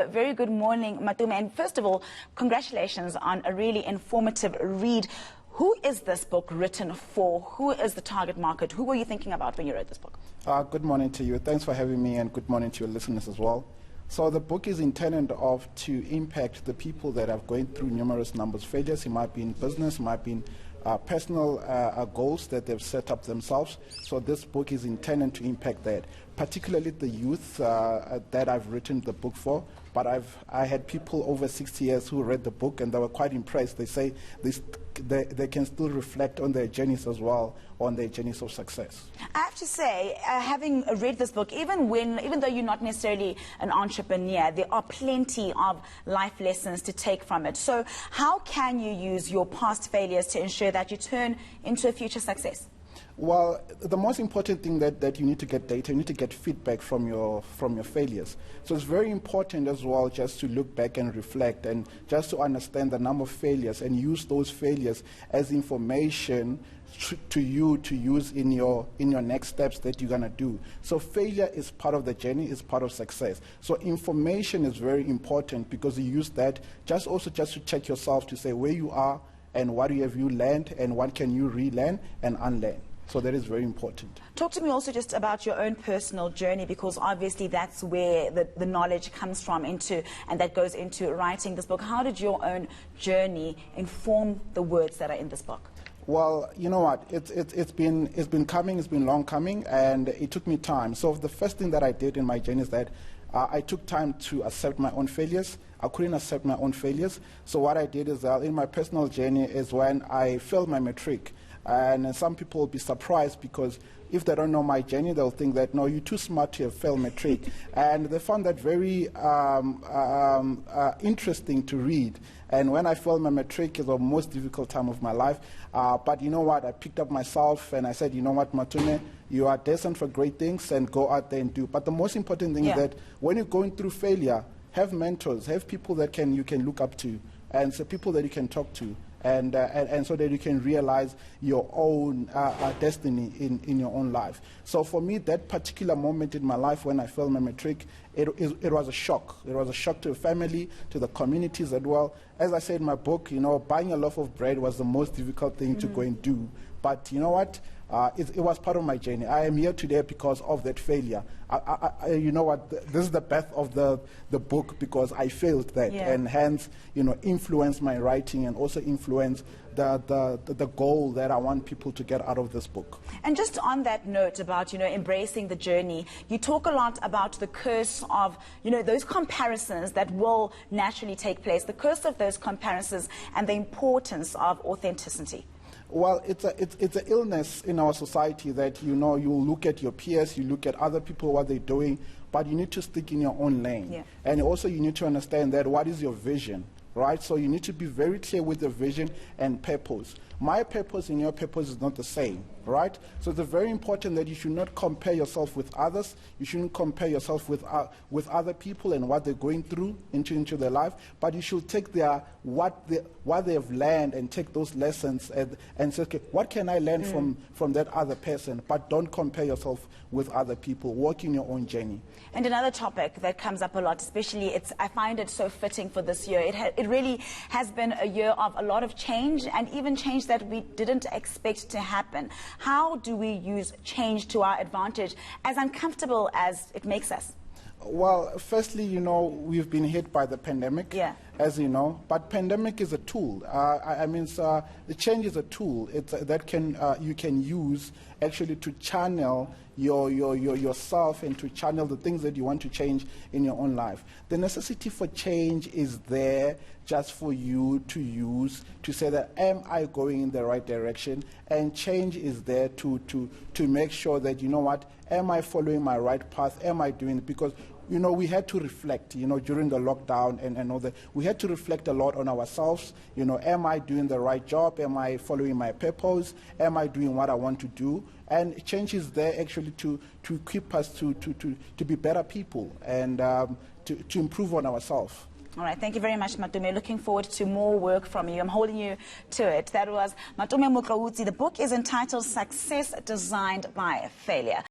Very good morning, Matome. And first of all, congratulations on a really informative read. Who is this book written for? Who is the target market? Who were you thinking about when you wrote this book? Good morning to you. Thanks for having me, and good morning to your listeners as well. So the book is intended to impact the people that are going through numerous numbers of failures. It might be in business, it might be in personal goals that they've set up themselves. So this book is intended to impact that, particularly the youth that I've written the book for. But I had people over 60 years who read the book, and they were quite impressed. They say they can still reflect on their journeys as well, on their journeys of success. I have to say, having read this book, even though you're not necessarily an entrepreneur, there are plenty of life lessons to take from it. So how can you use your past failures to ensure that you turn into a future success? Well, the most important thing that you need to get data, you need to get feedback from your failures. So it's very important as well just to look back and reflect, and just to understand the number of failures and use those failures as information to use in your next steps that you're going to do. So failure is part of the journey, is part of success. So information is very important, because you use that just to check yourself, to say where you are and what have you learned and what can you relearn and unlearn. So that is very important. Talk to me also just about your own personal journey, because obviously that's where the knowledge comes from and that goes into writing this book. How did your own journey inform the words that are in this book? Well, you know what, it's been coming, it's been long coming, and it took me time. So the first thing that I did in my journey is that I took time to accept my own failures. I couldn't accept my own failures. So what I did is in my personal journey is when I failed my matric. And some people will be surprised, because if they don't know my journey, they'll think that, no, you're too smart to have failed matric. And they found that very interesting to read. And when I failed my matric, it was the most difficult time of my life. But you know what? I picked up myself and I said, you know what, Matome, you are destined for great things, and go out there and do. But the most important thing is that when you're going through failure, have mentors, have people that you can look up to, and so people that you can talk to. And so that you can realize your own destiny in your own life. So for me, that particular moment in my life when I failed my matric, it was a shock. It was a shock to the family, to the communities as well. As I said in my book, buying a loaf of bread was the most difficult thing to go and do. But you know what? It was part of my journey. I am here today because of that failure. You know what? This is the birth of the book, because I failed that, and hence, influence my writing, and also influence the goal that I want people to get out of this book. And just on that note about embracing the journey, you talk a lot about the curse of those comparisons that will naturally take place, the curse of those comparisons, and the importance of authenticity. Well, it's an illness in our society that, you look at your peers, you look at other people, what they're doing, but you need to stick in your own lane. And also you need to understand that what is your vision, right? So you need to be very clear with your vision and purpose. My purpose and your purpose is not the same, right? So it's very important that you should not compare yourself with others. You shouldn't compare yourself with other people and what they're going through into their life. But you should take what they have learned, and take those lessons and say, okay, what can I learn from that other person? But don't compare yourself with other people. Walk in your own journey. And another topic that comes up a lot, especially I find it so fitting for this year. It really has been a year of a lot of change, and even change that we didn't expect to happen. How do we use change to our advantage, as uncomfortable as it makes us? Well, firstly, we've been hit by the pandemic, as you know. But pandemic is a tool. The change is a tool that you can use actually to channel yourself, and to channel the things that you want to change in your own life. The necessity for change is there just for you to use to say that, am I going in the right direction? And change is there to make sure that, am I following my right path? Am I doing it? Because we had to reflect, during the lockdown and all that. We had to reflect a lot on ourselves. Am I doing the right job? Am I following my purpose? Am I doing what I want to do? And change is there actually to equip us to be better people, and to improve on ourselves. All right, thank you very much, Matome. Looking forward to more work from you. I'm holding you to it. That was Matome Motloutsi. The book is entitled Success Designed by Failure.